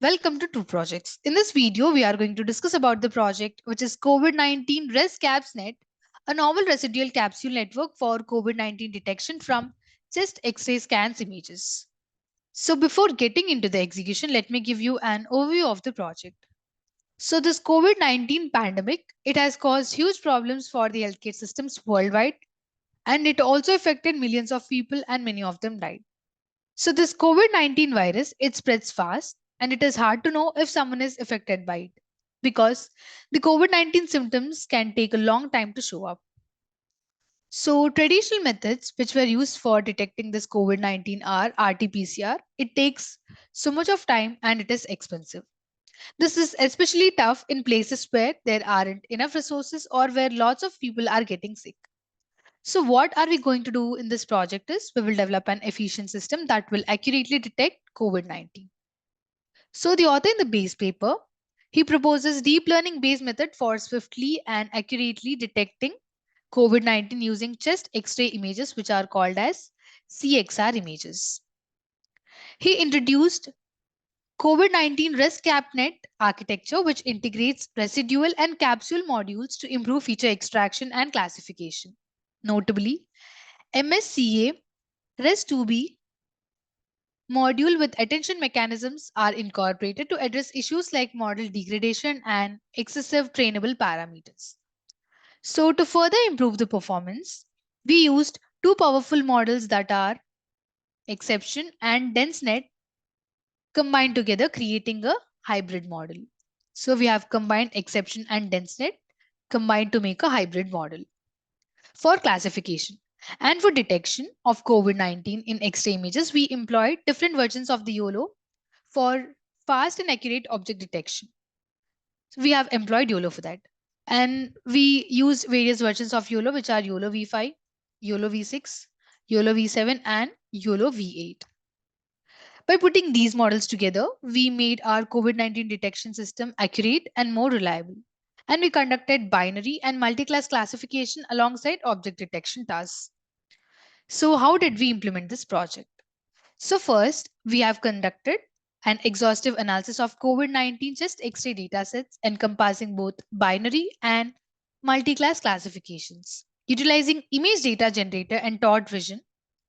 Welcome to Two Projects. In this video, we are going to discuss about the project which is COVID-19 ResCapsNet, a novel residual capsule network for COVID-19 detection from chest X-ray scans images. So before getting into the execution, let me give you an overview of the project. So this COVID-19 pandemic, it has caused huge problems for the healthcare systems worldwide, and it also affected millions of people and many of them died. So this COVID-19 virus, it spreads fast and it is hard to know if someone is affected by it because the COVID-19 symptoms can take a long time to show up. So traditional methods which were used for detecting this COVID-19 are RT-PCR. It takes so much of time and it is expensive. This is especially tough in places where there aren't enough resources or where lots of people are getting sick. So what are we going to do in this project is we will develop an efficient system that will accurately detect COVID-19. So the author in the base paper, he proposes deep learning based method for swiftly and accurately detecting COVID-19 using chest X-ray images which are called as CXR images. He introduced COVID-19 ResCapsNet architecture which integrates residual and capsule modules to improve feature extraction and classification. Notably, MSCA Res2B module with attention mechanisms are incorporated to address issues like model degradation and excessive trainable parameters. So to further improve the performance, we used two powerful models that are exception and densenet combined together, creating a hybrid model. So we have combined exception and densenet combined to make a hybrid model for classification. And for detection of COVID-19 in X-ray images, we employed different versions of the YOLO for fast and accurate object detection. So we have employed YOLO for that. And we use various versions of YOLO, which are YOLO V5, YOLO V6, YOLO V7, and YOLO V8. By putting these models together, we made our COVID-19 detection system accurate and more reliable. And we conducted binary and multi-class classification alongside object detection tasks. So how did we implement this project? So first, we have conducted an exhaustive analysis of COVID-19 chest X-ray datasets encompassing both binary and multi-class classifications. Utilizing image data generator and taught vision,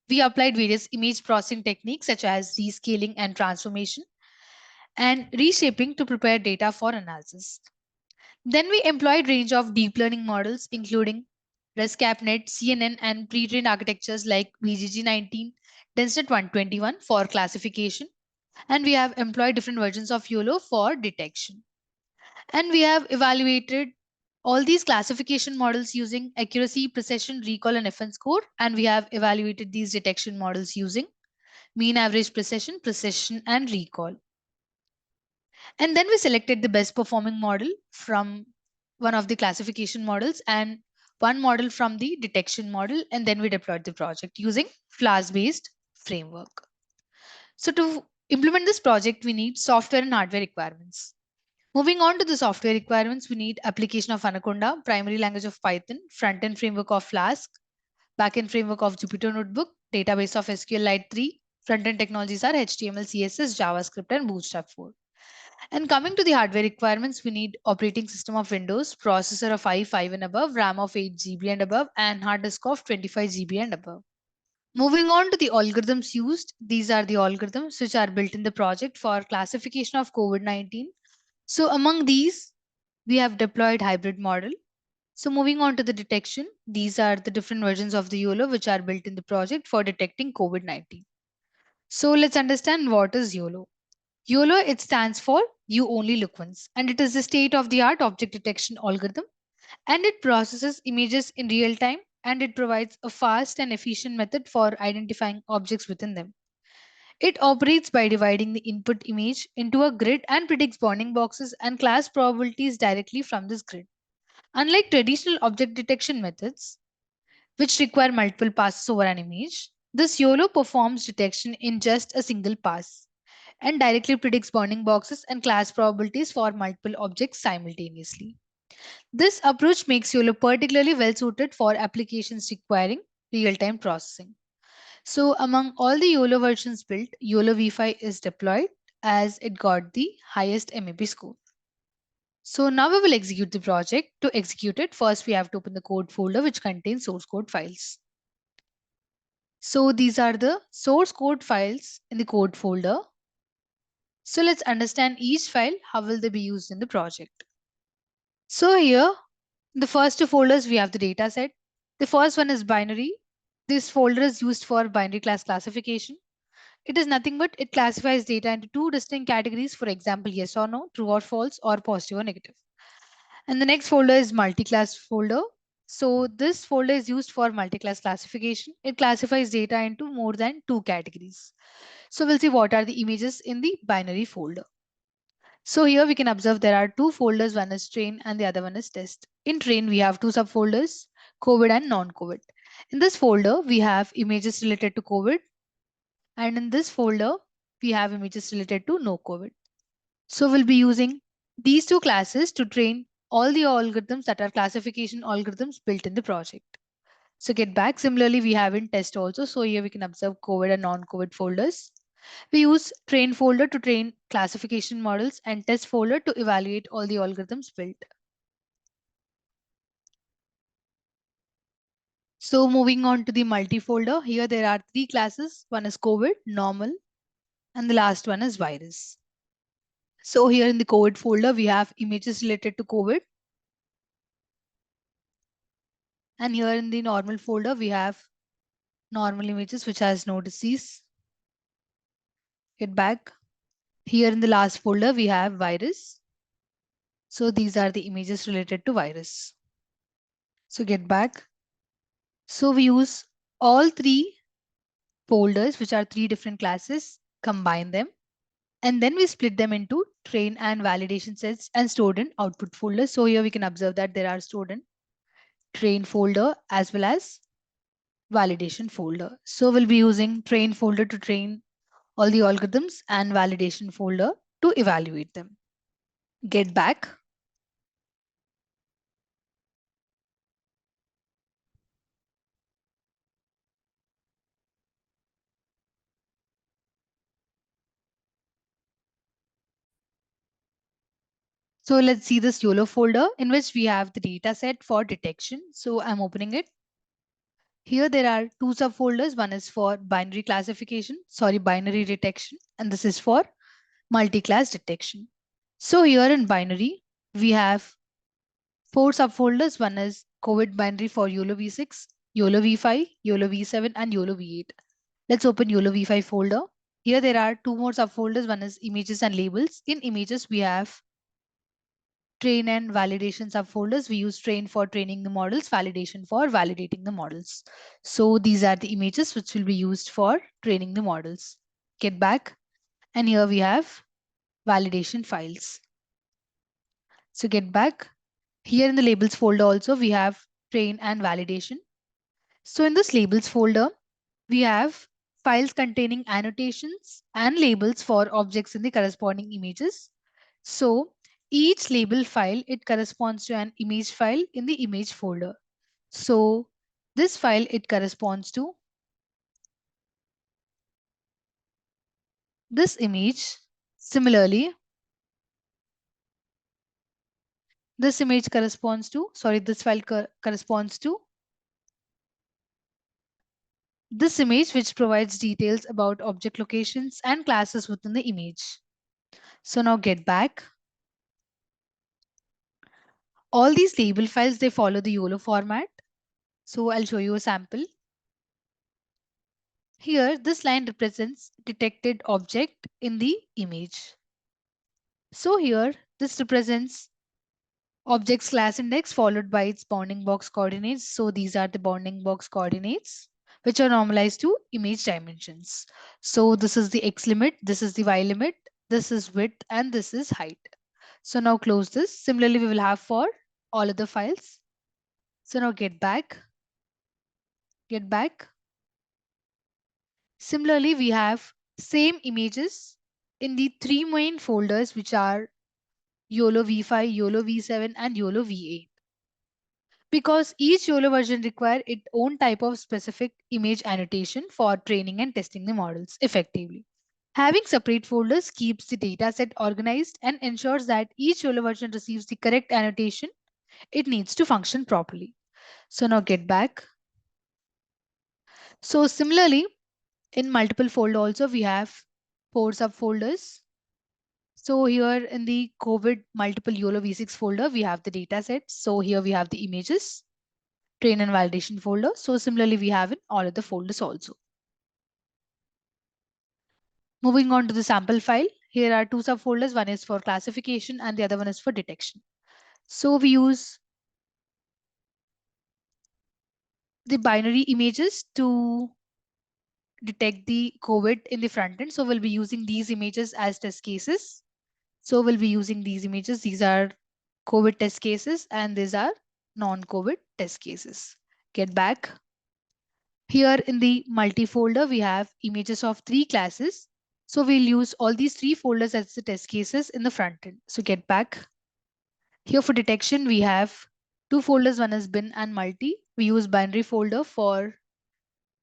we applied various image processing techniques such as rescaling and transformation and reshaping to prepare data for analysis. Then we employed range of deep learning models including ResCapsNet, CNN, and pre-trained architectures like VGG19, DenseNet 121 for classification. And we have employed different versions of YOLO for detection. And we have evaluated all these classification models using accuracy, precision, recall, and FN score. And we have evaluated these detection models using mean average precision, precision, and recall. And then we selected the best performing model from one of the classification models and one model from the detection model. And then we deployed the project using Flask-based framework. So to implement this project, we need software and hardware requirements. Moving on to the software requirements, we need application of Anaconda, primary language of Python, front-end framework of Flask, back-end framework of Jupyter Notebook, database of SQLite 3. Front-end technologies are HTML, CSS, JavaScript, and Bootstrap 4. And coming to the hardware requirements, we need operating system of Windows, processor of i5 and above, RAM of 8 GB and above, and hard disk of 25 GB and above. Moving on to the algorithms used, these are the algorithms which are built in the project for classification of COVID-19. So among these, we have deployed hybrid model. So moving on to the detection, these are the different versions of the YOLO which are built in the project for detecting COVID-19. So let's understand what is YOLO. YOLO, it stands for You Only Look Once, and it is the state-of-the-art object detection algorithm, and it processes images in real time, and it provides a fast and efficient method for identifying objects within them. It operates by dividing the input image into a grid and predicts bounding boxes and class probabilities directly from this grid. Unlike traditional object detection methods, which require multiple passes over an image, this YOLO performs detection in just a single pass and directly predicts bounding boxes and class probabilities for multiple objects simultaneously. This approach makes YOLO particularly well suited for applications requiring real-time processing. So among all the YOLO versions built, YOLO V5 is deployed as it got the highest MAP score. So now we will execute the project. To execute it, first we have to open the code folder which contains source code files. So these are the source code files in the code folder. So let's understand each file, how will they be used in the project. So here, in the first two folders, we have the data set. The first one is binary. This folder is used for binary class classification. It is nothing but it classifies data into two distinct categories, for example, yes or no, true or false, or positive or negative. And the next folder is multi-class folder. So this folder is used for multi-class classification. It classifies data into more than two categories. So we'll see what are the images in the binary folder. So here we can observe there are two folders, one is train and the other one is test. In train, we have two subfolders, COVID and non-COVID. In this folder, we have images related to COVID, and in this folder, we have images related to no COVID. So we'll be using these two classes to train all the algorithms that are classification algorithms built in the project. So get back. Similarly, we have in test also. So here we can observe COVID and non-COVID folders. We use train folder to train classification models and test folder to evaluate all the algorithms built. So moving on to the multi-folder, here there are three classes. One is COVID, normal, and the last one is virus. So here in the COVID folder, we have images related to COVID. And here in the normal folder, we have normal images which has no disease. Get back. Here in the last folder, we have virus. So these are the images related to virus. So get back. So we use all three folders, which are three different classes, combine them, and then we split them into train and validation sets and stored in output folders. So here we can observe that there are stored in train folder as well as validation folder. So we'll be using train folder to train all the algorithms and validation folder to evaluate them. Get back. So let's see this YOLO folder in which we have the data set for detection. So I'm opening it. Here there are two subfolders. One is for binary detection, and this is for multi-class detection. So here in binary, we have four subfolders. One is COVID binary for YOLO v6, YOLO v5, YOLO v7, and YOLO v8. Let's open YOLO v5 folder. Here there are two more subfolders. One is images and labels. In images, we have train and validation subfolders. We use train for training the models, validation for validating the models. So these are the images which will be used for training the models. Get back. And here we have validation files. So get back. Here in the labels folder also, we have train and validation. So in this labels folder, we have files containing annotations and labels for objects in the corresponding images. So each label file, it corresponds to an image file in the image folder. So this file, it corresponds to this image. Similarly, this image corresponds to, this file corresponds to this image, which provides details about object locations and classes within the image. So now get back. All these label files, they follow the YOLO format. So I'll show you a sample. Here, this line represents detected object in the image. So here, this represents object's class index followed by its bounding box coordinates. So these are the bounding box coordinates, which are normalized to image dimensions. So this is the X limit, this is the Y limit, this is width, and this is height. So now close this. Similarly, we will have for all other files. So now get back. Get back. Similarly, we have same images in the three main folders, which are YOLO v5, YOLO v7, and YOLO v8. Because each YOLO version requires its own type of specific image annotation for training and testing the models effectively. Having separate folders keeps the dataset organized and ensures that each YOLO version receives the correct annotation it needs to function properly. So now get back. So similarly, in multiple folder also we have 4 subfolders. So here in the COVID multiple YOLO V6 folder, we have the data sets. So here we have the images, train and validation folder. So similarly, we have in all of the folders also. Moving on to the sample file. Here are 2 subfolders. One is for classification and the other one is for detection. So we use the binary images to detect the COVID in the front end. So we'll be using these images as test cases. So we'll be using these images. These are COVID test cases and these are non-COVID test cases. Get back. Here in the multi folder, we have images of 3 classes. So we'll use all these 3 folders as the test cases in the front end. So get back. Here for detection, we have 2 folders. One is bin and multi. We use binary folder for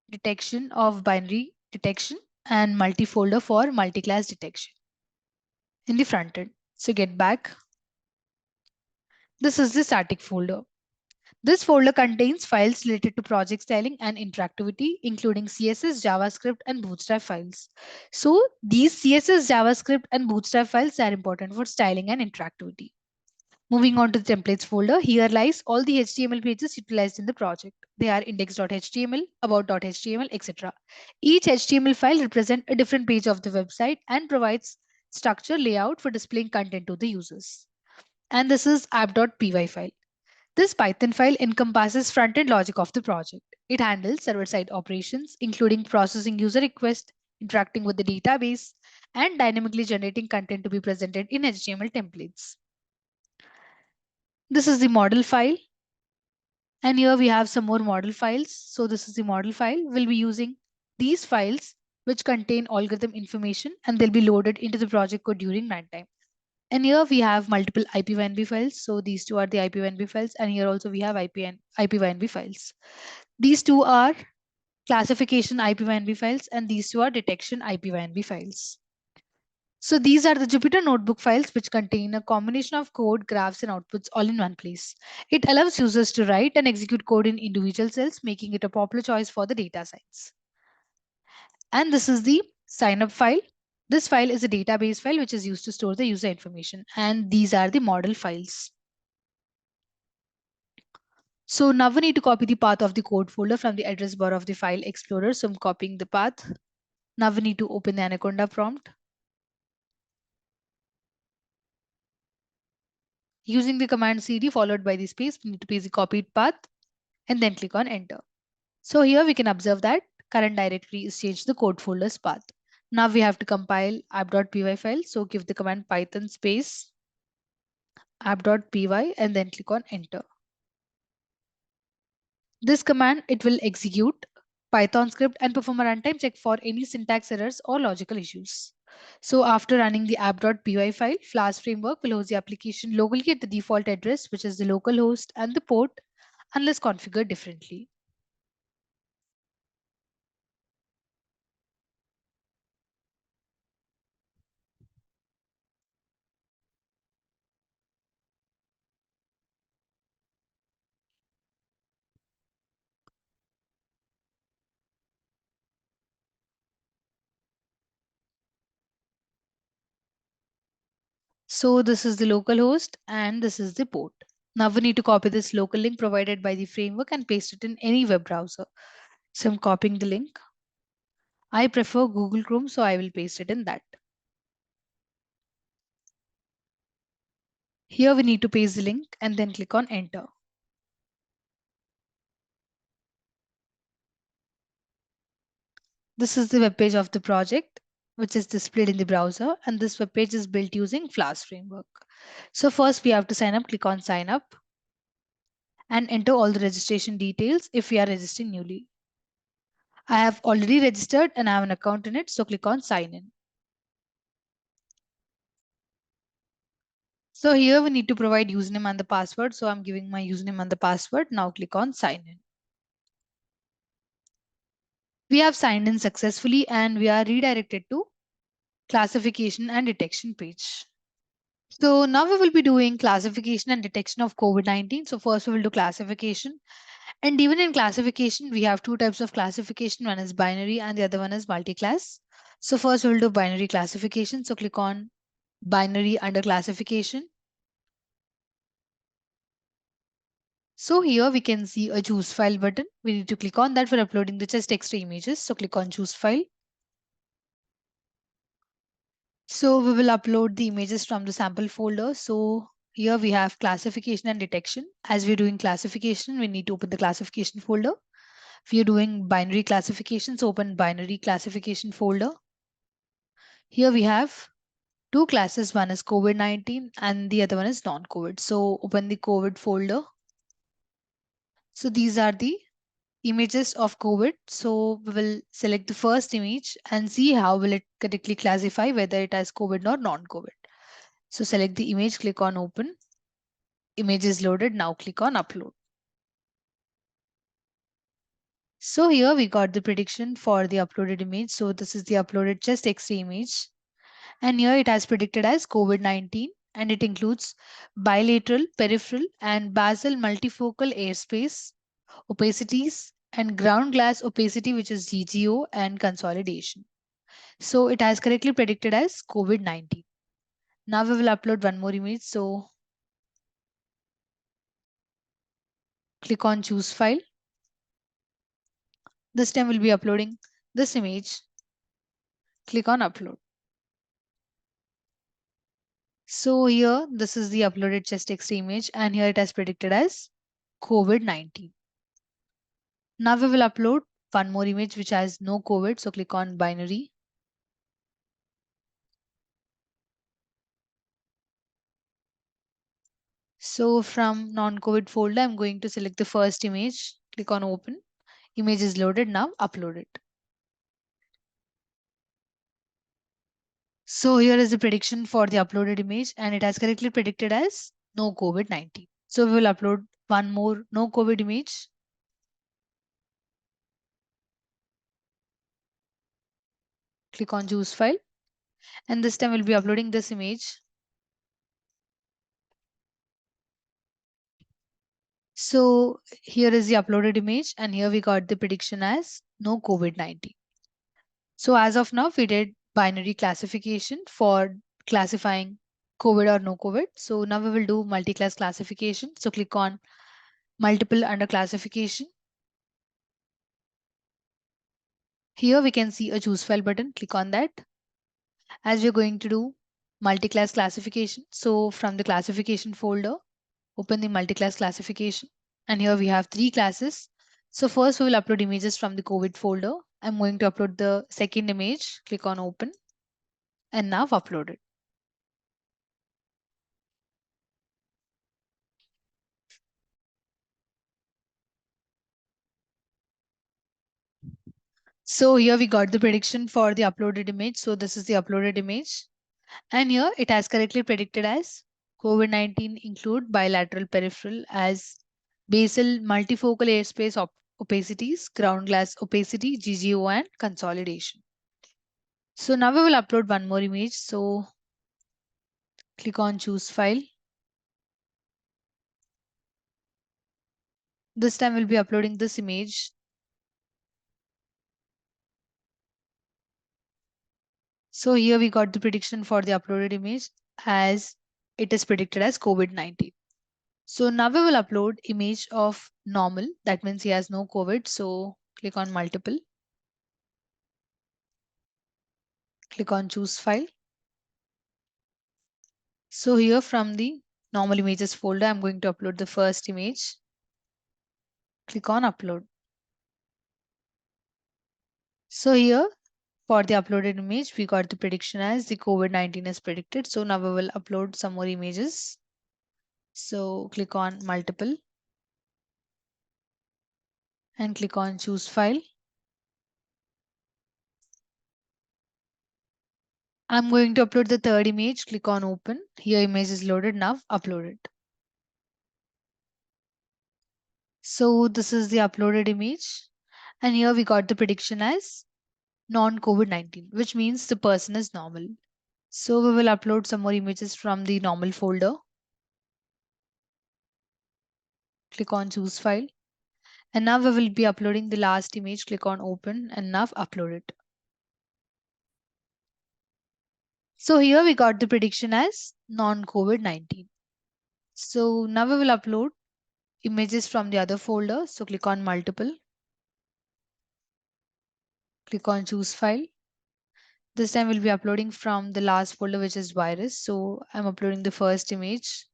detection of binary detection and multi folder for multi-class detection in the front end. So get back. This is the static folder. This folder contains files related to project styling and interactivity, including CSS, JavaScript, and Bootstrap files. So these CSS, JavaScript, and Bootstrap files are important for styling and interactivity. Moving on to the templates folder, here lies all the HTML pages utilized in the project. They are index.html, about.html, etc. Each HTML file represents a different page of the website and provides structure layout for displaying content to the users. And this is app.py file. This Python file encompasses front-end logic of the project. It handles server-side operations, including processing user requests, interacting with the database, and dynamically generating content to be presented in HTML templates. This is the model file. And here we have some more model files. So this is the model file. We'll be using these files which contain algorithm information and they'll be loaded into the project code during runtime. And here we have multiple IPYNB files. So these two are the IPYNB files. And here also we have IPYNB files. These two are classification IPYNB files and these two are detection IPYNB files. So these are the Jupyter Notebook files which contain a combination of code, graphs, and outputs all in one place. It allows users to write and execute code in individual cells, making it a popular choice for the data science. And this is the sign up file. This file is a database file which is used to store the user information. And these are the model files. So now we need to copy the path of the code folder from the address bar of the file explorer. So I'm copying the path. Now we need to open the Anaconda prompt. Using the command cd followed by the space, we need to paste the copied path and then click on enter. So here we can observe that current directory is changed to the code folder's path. Now we have to compile app.py file. So give the command python space app.py and then click on enter. This command, it will execute Python script and perform a runtime check for any syntax errors or logical issues. So after running the app.py file, Flask framework will host the application locally at the default address, which is the local host and the port, unless configured differently. So this is the local host and this is the port. Now we need to copy this local link provided by the framework and paste it in any web browser. So I'm copying the link. I prefer Google Chrome, so I will paste it in that. Here we need to paste the link and then click on enter. This is the web page of the project, which is displayed in the browser. And this web page is built using Flask framework. So first we have to sign up, click on sign up and enter all the registration details if we are registering newly. I have already registered and I have an account in it. So click on sign in. So here we need to provide username and the password. So I'm giving my username and the password. Now click on sign in. We have signed in successfully and we are redirected to classification and detection page. So now we will be doing classification and detection of COVID-19. So first we will do classification. And even in classification, we have two types of classification. One is binary and the other one is multi-class. So first we will do binary classification. So click on binary under classification. So here we can see a choose file button. We need to click on that for uploading the just X-ray images. So click on choose file. So we will upload the images from the sample folder. So here we have classification and detection. As we're doing classification, we need to open the classification folder. If you're doing binary classifications, open binary classification folder. Here we have two classes. One is COVID-19 and the other one is non-COVID. So open the COVID folder. So these are the images of COVID. So we will select the first image and see how will it correctly classify whether it has COVID or non-COVID. So select the image, click on open. Image is loaded. Now click on upload. So here we got the prediction for the uploaded image. So this is the uploaded chest X-ray image. And here it has predicted as COVID-19 and it includes bilateral, peripheral and basal multifocal airspace, opacities and ground glass opacity which is GGO and consolidation. So it has correctly predicted as COVID-19. Now we will upload one more image. So click on choose file. This time we'll be uploading this image. Click on upload. So here, this is the uploaded chest X-ray image and here it has predicted as COVID-19. Now we will upload one more image which has no COVID. So click on binary. So from non-COVID folder, I'm going to select the first image. Click on open. Image is loaded. Now upload it. So here is the prediction for the uploaded image and it has correctly predicted as no COVID-19. So we will upload one more no COVID image. Click on choose file. And this time we'll be uploading this image. So here is the uploaded image and here we got the prediction as no COVID-19. So as of now, we did binary classification for classifying COVID or no COVID. So now we will do multi-class classification. So click on multiple under classification. Here we can see a choose file button. Click on that. As we're going to do multi-class classification. So from the classification folder, open the multi-class classification. And here we have three classes. So first we will upload images from the COVID folder. I'm going to upload the second image. Click on open and now upload it. So here we got the prediction for the uploaded image. So this is the uploaded image. And here it has correctly predicted as COVID-19 include bilateral peripheral as basal multifocal airspace opacities, ground glass opacity, GGO and consolidation. So now we will upload one more image. So click on choose file. This time we'll be uploading this image. So here we got the prediction for the uploaded image as it is predicted as COVID-19. So now we will upload image of normal. That means he has no COVID. So click on multiple. Click on choose file. So here from the normal images folder, I'm going to upload the first image. Click on upload. So here for the uploaded image, we got the prediction as the COVID-19 is predicted. So now we will upload some more images. So click on multiple and click on choose file. I'm going to upload the third image. Click on open. Here image is loaded. Now upload it. So this is the uploaded image. And here we got the prediction as non-COVID-19, which means the person is normal. So we will upload some more images from the normal folder. Click on choose file. And now we will be uploading the last image. Click on open and now upload it. So here we got the prediction as non-COVID-19. So now we will upload images from the other folder. So click on multiple. Click on choose file. This time we'll be uploading from the last folder, which is virus. So I'm uploading the first image.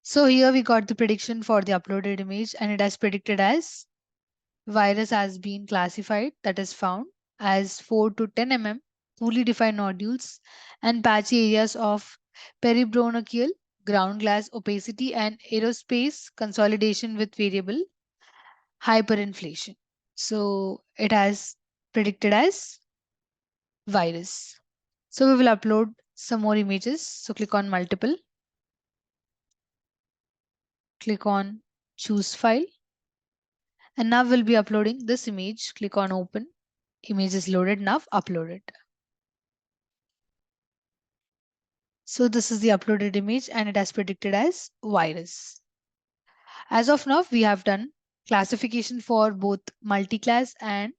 So here we got the prediction for the uploaded image and it has predicted as virus has been classified, that is found as 4 to 10 mm poorly defined nodules and patchy areas of peribronchial ground glass opacity and aerospace consolidation with variable hyperinflation. So it has predicted as virus. So we will upload some more images. So click on multiple, click on choose file, and now we'll be uploading this image. Click on open. Image is loaded, now upload it. So this is the uploaded image and it has predicted as virus. As of now, we have done classification for both multi-class and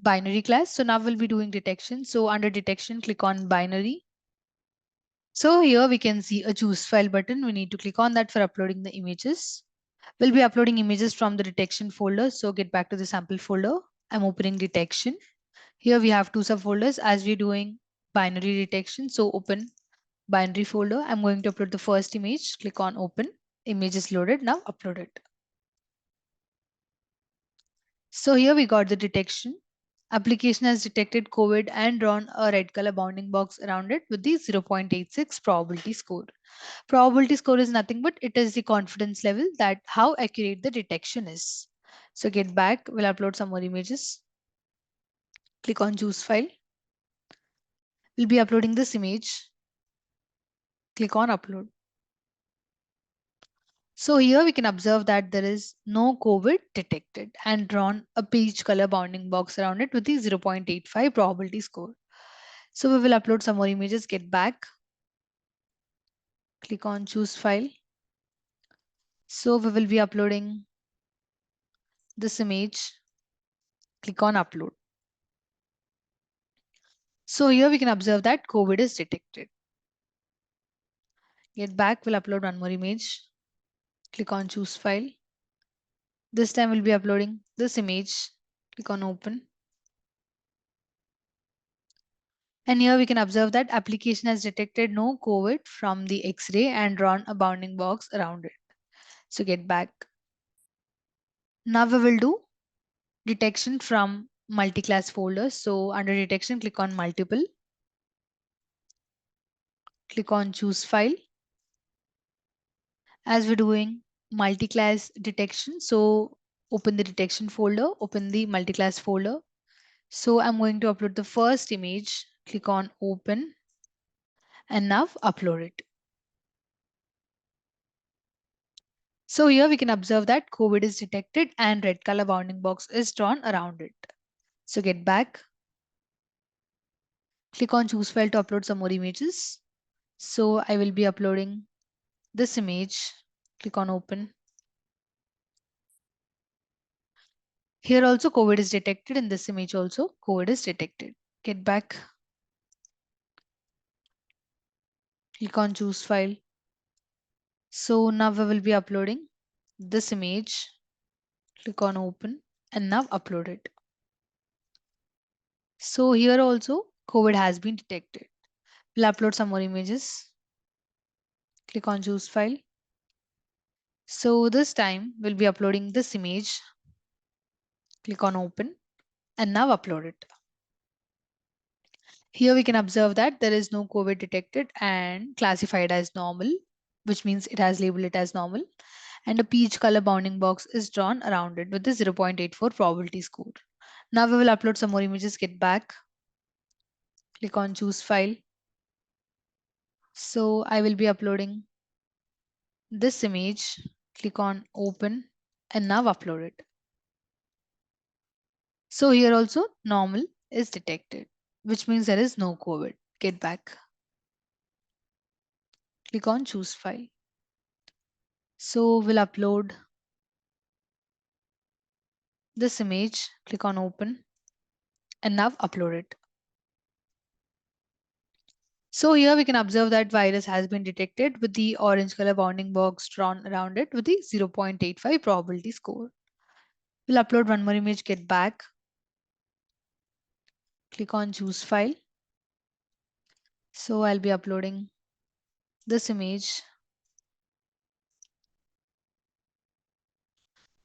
binary class. So now we'll be doing detection. So under detection, click on binary. So here we can see a choose file button. We need to click on that for uploading the images. We'll be uploading images from the detection folder. So get back to the sample folder. I'm opening detection. Here we have two subfolders as we're doing binary detection. So open binary folder. I'm going to upload the first image. Click on open. Image is loaded. Now upload it. So here we got the detection. Application has detected COVID and drawn a red color bounding box around it with the 0.86 probability score. Probability score is nothing but it is the confidence level that how accurate the detection is. So get back, we'll upload some more images. Click on choose file. We'll be uploading this image. Click on upload. So here we can observe that there is no COVID detected and drawn a peach color bounding box around it with the 0.85 probability score. So we will upload some more images, get back, click on choose file. So we will be uploading this image, click on upload. So here we can observe that COVID is detected. Get back, we'll upload one more image, click on choose file. This time we'll be uploading this image, click on open. And here we can observe that application has detected no COVID from the X-ray and drawn a bounding box around it. So get back. Now we will do detection from multi-class folder. So under detection, click on multiple. Click on choose file. As we're doing multi-class detection, so open the detection folder, open the multi-class folder. So I'm going to upload the first image. Click on open and now upload it. So here we can observe that COVID is detected and red color bounding box is drawn around it. So get back. Click on choose file to upload some more images. So I will be uploading this image. Click on open. Here also COVID is detected. In this image also COVID is detected. Get back. Click on choose file. So now we will be uploading this image. Click on open and now upload it. So here also COVID has been detected. We'll upload some more images. Click on choose file. So this time we'll be uploading this image. Click on open and now upload it. Here we can observe that there is no COVID detected and classified as normal, which means it has labeled it as normal. And a peach color bounding box is drawn around it with the 0.84 probability score. Now we will upload some more images, get back. Click on choose file. So I will be uploading this image. Click on open and now upload it. So here also normal is detected, which means there is no COVID. Get back. Click on choose file. So we'll upload this image. Click on open and now upload it. So here we can observe that virus has been detected with the orange color bounding box drawn around it with the 0.85 probability score. We'll upload one more image, get back. Click on choose file. So I'll be uploading this image.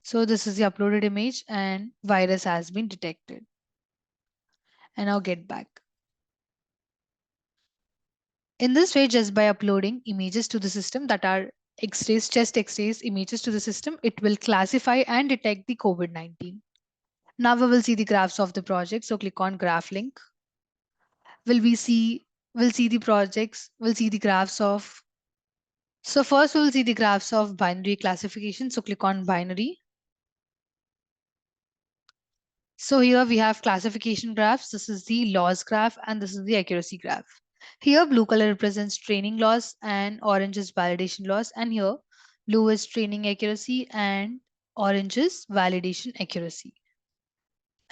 So this is the uploaded image and virus has been detected. And now get back. In this way, just by uploading images to the system that are X-rays, chest X-rays images to the system, it will classify and detect the COVID-19. Now we will see the graphs of the project. So click on graph link. We'll see the projects, we'll see the graphs of. So first we'll see the graphs of binary classification. So click on binary. So here we have classification graphs. This is the loss graph and this is the accuracy graph. Here blue color represents training loss and orange is validation loss. And here blue is training accuracy and orange is validation accuracy.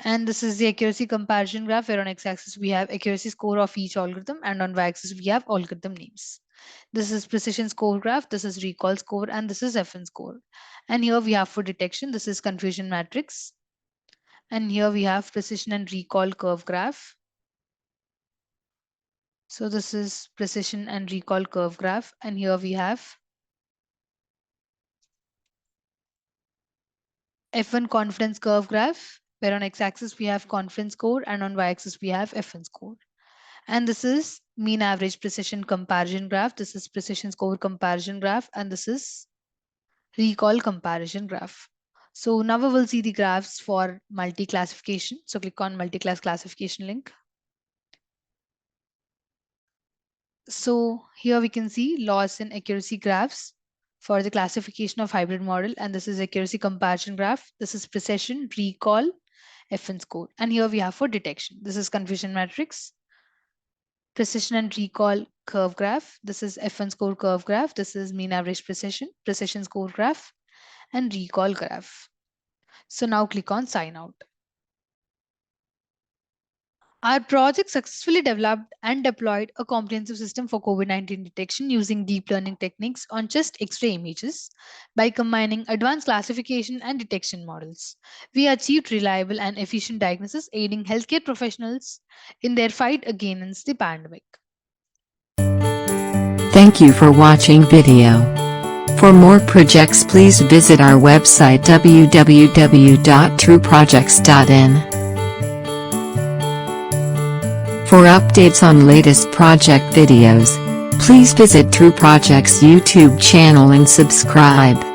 And this is the accuracy comparison graph where on x-axis we have accuracy score of each algorithm and on y-axis we have algorithm names. This is precision score graph, this is recall score and this is FN score. And here we have for detection, this is confusion matrix. And here we have precision and recall curve graph. So this is precision and recall curve graph. And here we have F1 confidence curve graph, where on x-axis we have confidence score and on y-axis we have FN score. And this is mean average precision comparison graph. This is precision score comparison graph. And this is recall comparison graph. So now we will see the graphs for multi-classification. So click on multi-class classification link. So here we can see loss and accuracy graphs for the classification of hybrid model. And this is accuracy comparison graph. This is precision, recall, FN score. And here we have for detection. This is confusion matrix, precision and recall curve graph. This is FN score curve graph. This is mean average precision, precision score graph, and recall graph. So now click on sign out. Our project successfully developed and deployed a comprehensive system for COVID-19 detection using deep learning techniques on chest X-ray images by combining advanced classification and detection models. We achieved reliable and efficient diagnosis, aiding healthcare professionals in their fight against the pandemic. Thank you for watching video. For more projects, please visit our website www.trueprojects.in. For updates on latest project videos, please visit True Projects YouTube channel and subscribe.